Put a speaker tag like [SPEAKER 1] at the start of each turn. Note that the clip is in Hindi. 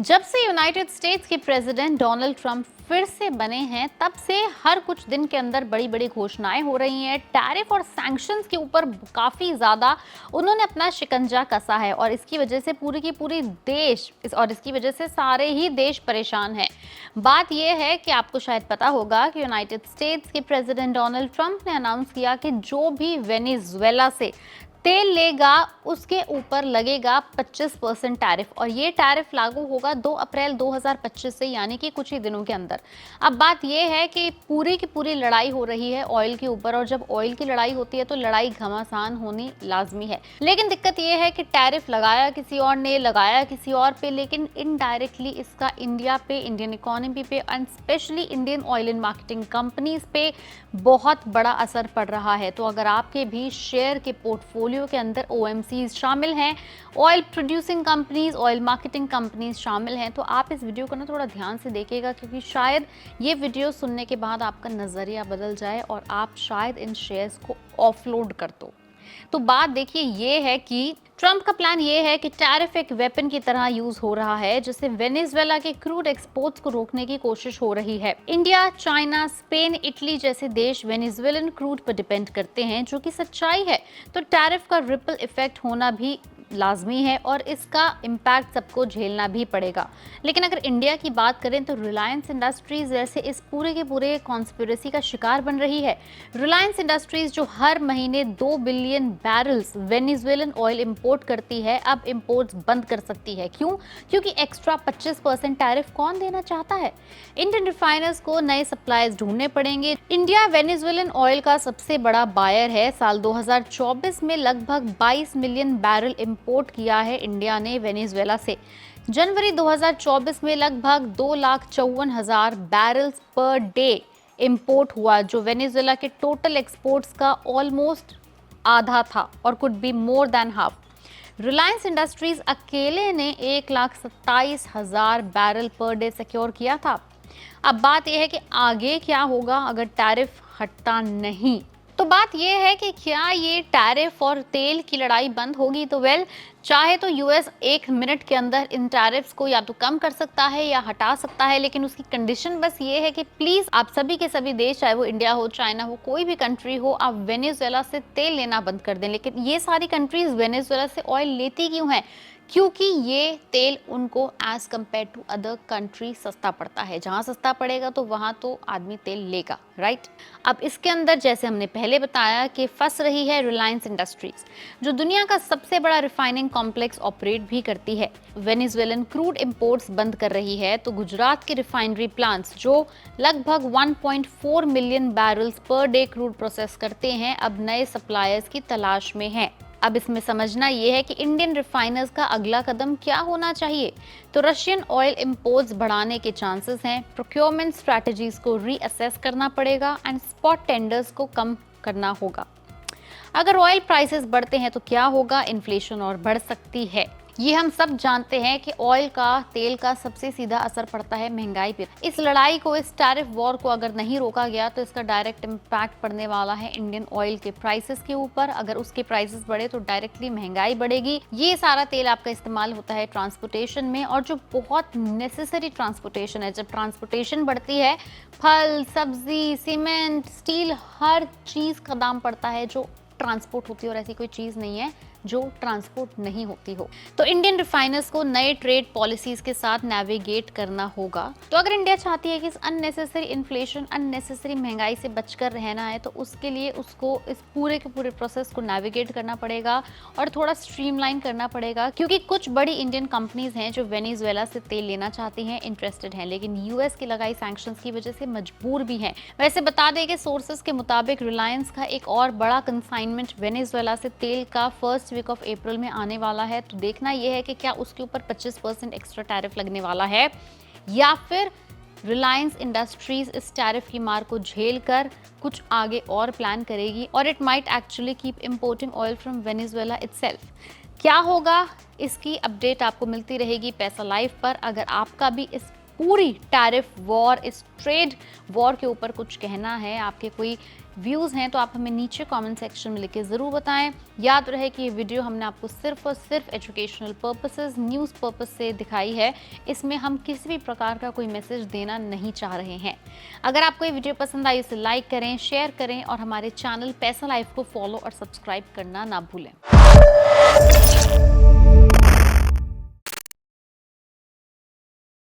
[SPEAKER 1] जब से यूनाइटेड स्टेट्स के प्रेसिडेंट डोनाल्ड ट्रंप फिर से बने हैं, तब से हर कुछ दिन के अंदर बड़ी बड़ी घोषणाएं हो रही हैं। टैरिफ और सैंक्शंस के ऊपर काफी ज्यादा उन्होंने अपना शिकंजा कसा है और इसकी वजह से पूरी की पूरी देश इसकी वजह से सारे ही देश परेशान हैं। बात यह है कि आपको शायद पता होगा कि यूनाइटेड स्टेट्स के प्रेसिडेंट डोनाल्ड ट्रंप ने अनाउंस किया कि जो भी वेनेजुएला से तेल लेगा उसके ऊपर लगेगा 25% टैरिफ और ये टैरिफ लागू होगा 2 अप्रैल 2025 से, यानी कि कुछ ही दिनों के अंदर। अब बात ये है कि पूरी की पूरी लड़ाई हो रही है ऑयल के ऊपर और जब ऑयल की लड़ाई होती है तो लड़ाई घमासान होनी लाजमी है। लेकिन दिक्कत ये है कि टैरिफ लगाया किसी और ने, लगाया किसी और पे, लेकिन इनडायरेक्टली इसका इंडिया पे, इंडियन इकोनॉमी पे and specially Indian oil and marketing companies पे बहुत बड़ा असर पड़ रहा है। तो अगर आपके भी शेयर के पोर्टफोलियो के अंदर OMCs शामिल हैं, oil producing companies, oil marketing companies शामिल हैं, तो आप इस वीडियो को ना थोड़ा ध्यान से देखिएगा, क्योंकि शायद ये वीडियो सुनने के बाद आपका नजरिया बदल जाए और आप शायद इन शेयर्स को ऑफलोड कर दो। तो बात देखिए ये है कि ट्रंप का प्लान ये है कि टैरिफ एक वेपन की तरह यूज हो रहा है, जिससे वेनेजुएला के क्रूड एक्सपोर्ट्स को रोकने की कोशिश हो रही है। इंडिया, चाइना, स्पेन, इटली जैसे देश वेनेजुएलन क्रूड पर डिपेंड करते हैं, जो कि सच्चाई है। तो टैरिफ का रिपल इफेक्ट होना भी लाजमी है और इसका इम्पैक्ट सबको झेलना भी पड़ेगा। लेकिन अगर इंडिया की बात करें तो रिलायंस इंडस्ट्रीज जैसे इस पूरे के पूरे कॉन्स्पिरेसी का शिकार बन रही है। रिलायंस इंडस्ट्रीज जो हर महीने 2 billion barrels Venezuelan oil import करती है, अब इंपोर्ट्स बंद कर सकती है। क्यों? क्योंकि एक्स्ट्रा 25% टैरिफ कौन देना चाहता है? इंडियन रिफाइनर्स को नए सप्लायर्स ढूंढने पड़ेंगे। इंडिया वेनेजुएलन ऑयल का सबसे बड़ा बायर है। साल 2024 में लगभग 22 मिलियन बैरल इंपोर्ट किया है इंडिया ने वेनेजुएला से। जनवरी 2024 में लगभग 2,54,000 बैरल्स पर डे इंपोर्ट हुआ, जो वेनेजुएला के टोटल एक्सपोर्ट्स का ऑलमोस्ट आधा था और could be more than half. Reliance industries अकेले ने 1,27,000 बैरल पर डे सिक्योर किया था। अब बात यह है कि आगे क्या होगा अगर टैरिफ हटता नहीं। तो बात यह है कि क्या ये टैरिफ और तेल की लड़ाई बंद होगी? तो चाहे तो यूएस 1 मिनट के अंदर इन टैरिफ्स को या तो कम कर सकता है या हटा सकता है, लेकिन उसकी कंडीशन बस ये है कि प्लीज आप सभी के सभी देश, चाहे वो इंडिया हो, चाइना हो, कोई भी कंट्री हो, आप वेनेजुएला से तेल लेना बंद कर दें। लेकिन ये सारी कंट्रीज वेनेजुएला से ऑयल लेती क्यों है? क्योंकि ये तेल उनको as compared to other country सस्ता पड़ता है। जहाँ सस्ता पड़ेगा तो वहाँ तो आदमी तेल लेगा, राइट? अब इसके अंदर जैसे हमने पहले बताया कि फंस रही है रिलायंस इंडस्ट्रीज, जो दुनिया का सबसे बड़ा रिफाइनिंग कॉम्प्लेक्स ऑपरेट भी करती है। वेनेजुएलन क्रूड इंपोर्ट्स बंद कर रही है, तो गुजरात के रिफाइनरी प्लांट्स जो लगभग 1.4 million barrels per day crude process करते हैं, अब नए सप्लायर्स की तलाश में हैं। अब इसमें समझना यह है कि इंडियन रिफाइनर्स का अगला कदम क्या होना चाहिए। तो रशियन ऑयल इंपोर्ट्स बढ़ाने के चांसेस हैं, प्रोक्योरमेंट स्ट्रैटेजीज को रीअसेस करना पड़ेगा एंड स्पॉट टेंडर्स को कम करना होगा। अगर ऑयल प्राइसेस बढ़ते हैं तो क्या होगा? इन्फ्लेशन और बढ़ सकती है। ये हम सब जानते हैं कि ऑयल का, तेल का सबसे सीधा असर पड़ता है महंगाई पे। इस लड़ाई को, इस टैरिफ वॉर को अगर नहीं रोका गया तो इसका डायरेक्ट इम्पैक्ट पड़ने वाला है इंडियन ऑयल के प्राइसेस के ऊपर। अगर उसके प्राइसेस बढ़े तो डायरेक्टली महंगाई बढ़ेगी। ये सारा तेल आपका इस्तेमाल होता है ट्रांसपोर्टेशन में, और जो बहुत नेसेसरी ट्रांसपोर्टेशन है। जब ट्रांसपोर्टेशन बढ़ती है, फल, सब्जी, सीमेंट, स्टील, हर चीज का दाम बढ़ता है जो ट्रांसपोर्ट होती है, और ऐसी कोई चीज नहीं है जो ट्रांसपोर्ट नहीं होती हो। तो इंडियन रिफाइनर्स को नए ट्रेड पॉलिसीज के साथ नेविगेट करना होगा। तो अगर इंडिया चाहती है कि इस अननेसेसरी इन्फ्लेशन, अननेसेसरी महंगाई से बचकर रहना है, तो उसके लिए उसको इस पूरे के पूरे प्रोसेस को नेविगेट करना पड़ेगा और थोड़ा स्ट्रीमलाइन करना पड़ेगा। क्योंकि कुछ बड़ी इंडियन कंपनीज हैं जो वेनेजुएला से तेल लेना चाहती हैं, इंटरेस्टेड हैं, लेकिन यूएस की लगाई सैंक्शंस की वजह से मजबूर भी हैं। वैसे बता दें कि सोर्सेस के मुताबिक रिलायंस का एक और बड़ा कंसाइनमेंट वेनेजुएला से तेल का फर्स्ट वीक ऑफ अप्रैल में आने वाला है। तो देखना यह है कि क्या उसके ऊपर 25% एक्स्ट्रा टैरिफ लगने वाला है, या फिर रिलायंस इंडस्ट्रीज इस टैरिफ की मार को झेल कर कुछ आगे और प्लान करेगी, और it might actually keep importing oil from Venezuela itself. क्या होगा, इसकी अपडेट आपको मिलती रहेगी पैसा लाइव पर। अगर आपका भी इस पूरी टैरिफ वॉर, इस ट्रेड वॉर के ऊपर कुछ कहना है, आपके कोई व्यूज़ हैं तो आप हमें नीचे कमेंट सेक्शन में लिख के ज़रूर बताएं। याद रहे कि ये वीडियो हमने आपको सिर्फ और सिर्फ एजुकेशनल पर्पसेस, न्यूज़ पर्पस से दिखाई है। इसमें हम किसी भी प्रकार का कोई मैसेज देना नहीं चाह रहे हैं। अगर आपको ये वीडियो पसंद आई उसे लाइक करें, शेयर करें और हमारे चैनल पैसा लाइफ को फॉलो और सब्सक्राइब करना ना भूलें।